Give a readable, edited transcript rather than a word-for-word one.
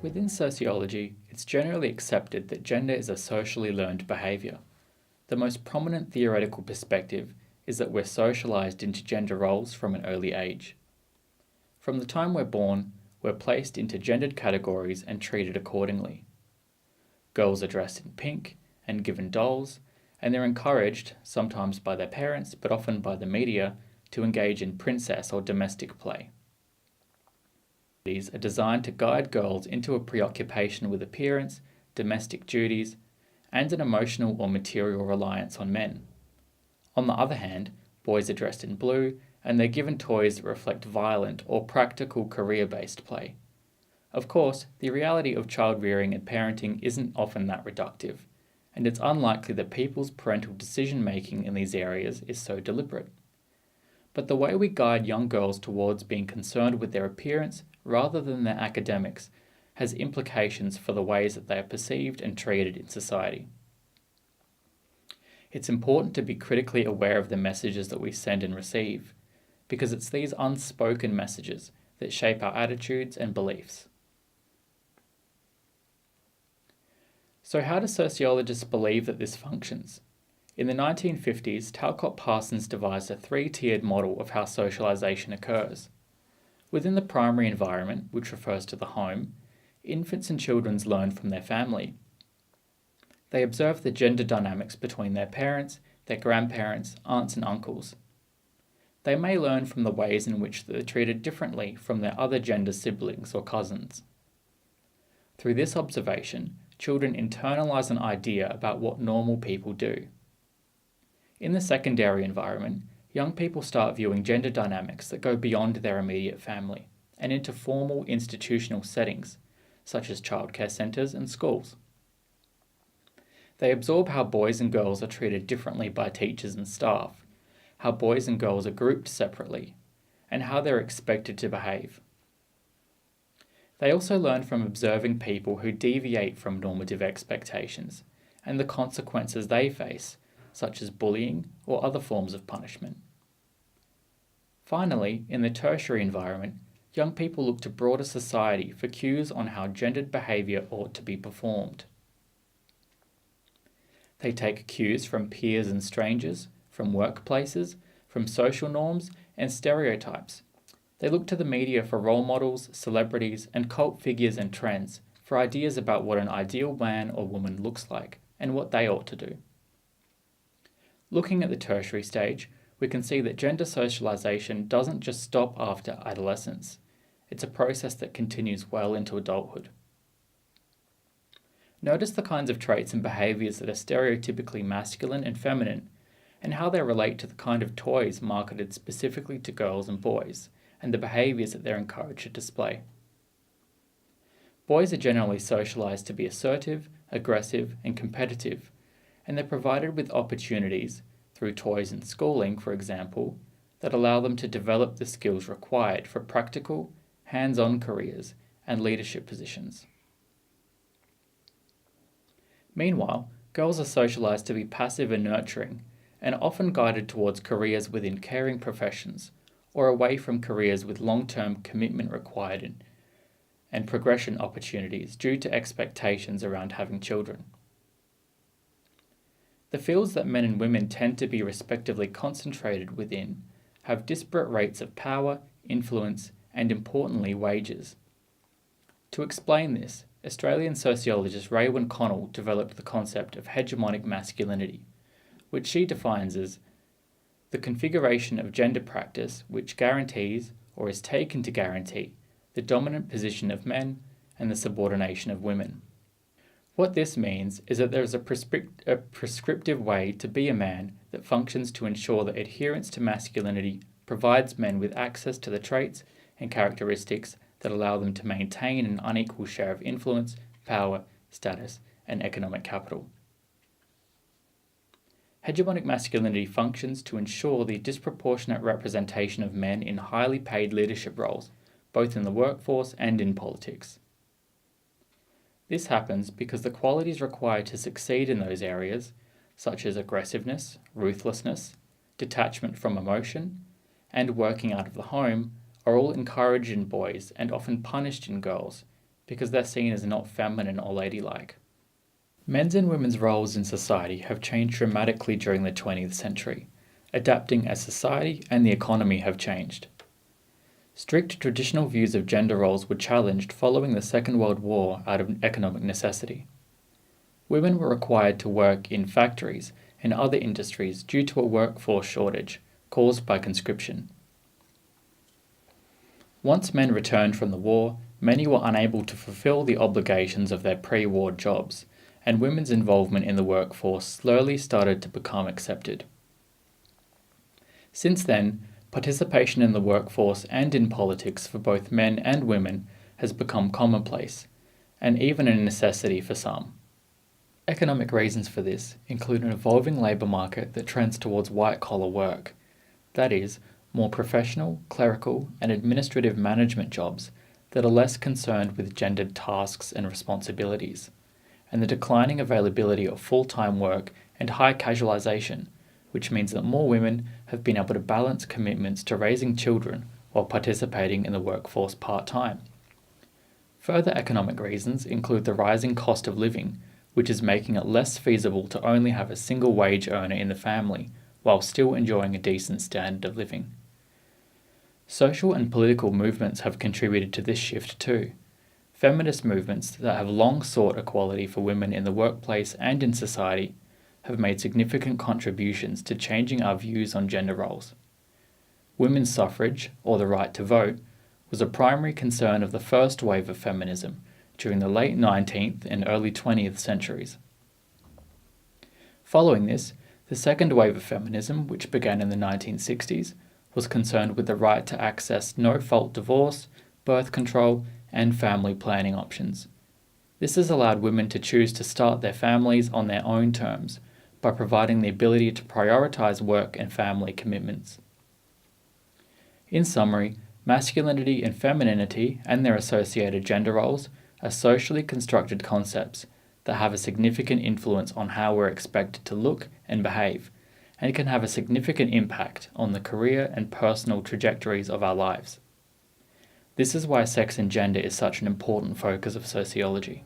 Within sociology, it's generally accepted that gender is a socially learned behaviour. The most prominent theoretical perspective is that we're socialised into gender roles from an early age. From the time we're born, we're placed into gendered categories and treated accordingly. Girls are dressed in pink and given dolls, and they're encouraged, sometimes by their parents, but often by the media, to engage in princess or domestic play. These are designed to guide girls into a preoccupation with appearance, domestic duties, and an emotional or material reliance on men. On the other hand, boys are dressed in blue, and they're given toys that reflect violent or practical career-based play. Of course, the reality of child rearing and parenting isn't often that reductive, and it's unlikely that people's parental decision-making in these areas is so deliberate. But the way we guide young girls towards being concerned with their appearance rather than their academics has implications for the ways that they are perceived and treated in society. It's important to be critically aware of the messages that we send and receive, because it's these unspoken messages that shape our attitudes and beliefs. So how do sociologists believe that this functions? In the 1950s, Talcott Parsons devised a three-tiered model of how socialization occurs. Within the primary environment, which refers to the home, infants and children learn from their family. They observe the gender dynamics between their parents, their grandparents, aunts and uncles. They may learn from the ways in which they're treated differently from their other gender siblings or cousins. Through this observation, children internalize an idea about what normal people do. In the secondary environment, young people start viewing gender dynamics that go beyond their immediate family and into formal institutional settings, such as childcare centres and schools. They absorb how boys and girls are treated differently by teachers and staff, how boys and girls are grouped separately, and how they're expected to behave. They also learn from observing people who deviate from normative expectations and the consequences they face, such as bullying or other forms of punishment. Finally, in the tertiary environment, young people look to broader society for cues on how gendered behaviour ought to be performed. They take cues from peers and strangers, from workplaces, from social norms and stereotypes. They look to the media for role models, celebrities, and cult figures and trends for ideas about what an ideal man or woman looks like and what they ought to do. Looking at the tertiary stage, we can see that gender socialization doesn't just stop after adolescence. It's a process that continues well into adulthood. Notice the kinds of traits and behaviours that are stereotypically masculine and feminine, and how they relate to the kind of toys marketed specifically to girls and boys, and the behaviours that they're encouraged to display. Boys are generally socialised to be assertive, aggressive, and competitive, and they're provided with opportunities, through toys and schooling, for example, that allow them to develop the skills required for practical, hands-on careers and leadership positions. Meanwhile, girls are socialised to be passive and nurturing, and often guided towards careers within caring professions, or away from careers with long-term commitment required and progression opportunities due to expectations around having children. The fields that men and women tend to be respectively concentrated within have disparate rates of power, influence, and importantly, wages. To explain this, Australian sociologist Raewyn Connell developed the concept of hegemonic masculinity, which she defines as the configuration of gender practice which guarantees, or is taken to guarantee, the dominant position of men and the subordination of women. What this means is that there is a prescriptive way to be a man that functions to ensure that adherence to masculinity provides men with access to the traits and characteristics that allow them to maintain an unequal share of influence, power, status, and economic capital. Hegemonic masculinity functions to ensure the disproportionate representation of men in highly paid leadership roles, both in the workforce and in politics. This happens because the qualities required to succeed in those areas, such as aggressiveness, ruthlessness, detachment from emotion, and working out of the home, are all encouraged in boys and often punished in girls, because they're seen as not feminine or ladylike. Men's and women's roles in society have changed dramatically during the 20th century, adapting as society and the economy have changed. Strict traditional views of gender roles were challenged following the Second World War out of economic necessity. Women were required to work in factories and other industries due to a workforce shortage caused by conscription. Once men returned from the war, many were unable to fulfill the obligations of their pre-war jobs, and women's involvement in the workforce slowly started to become accepted. Since then, participation in the workforce and in politics for both men and women has become commonplace, and even a necessity for some. Economic reasons for this include an evolving labour market that trends towards white-collar work, that is, more professional, clerical, and administrative management jobs that are less concerned with gendered tasks and responsibilities, and the declining availability of full-time work and high casualisation, which means that more women have been able to balance commitments to raising children while participating in the workforce part-time. Further economic reasons include the rising cost of living, which is making it less feasible to only have a single wage earner in the family while still enjoying a decent standard of living. Social and political movements have contributed to this shift too. Feminist movements that have long sought equality for women in the workplace and in society have made significant contributions to changing our views on gender roles. Women's suffrage, or the right to vote, was a primary concern of the first wave of feminism during the late 19th and early 20th centuries. Following this, the second wave of feminism, which began in the 1960s, was concerned with the right to access no-fault divorce, birth control, and family planning options. This has allowed women to choose to start their families on their own terms by providing the ability to prioritise work and family commitments. In summary, masculinity and femininity and their associated gender roles are socially constructed concepts that have a significant influence on how we're expected to look and behave, and can have a significant impact on the career and personal trajectories of our lives. This is why sex and gender is such an important focus of sociology.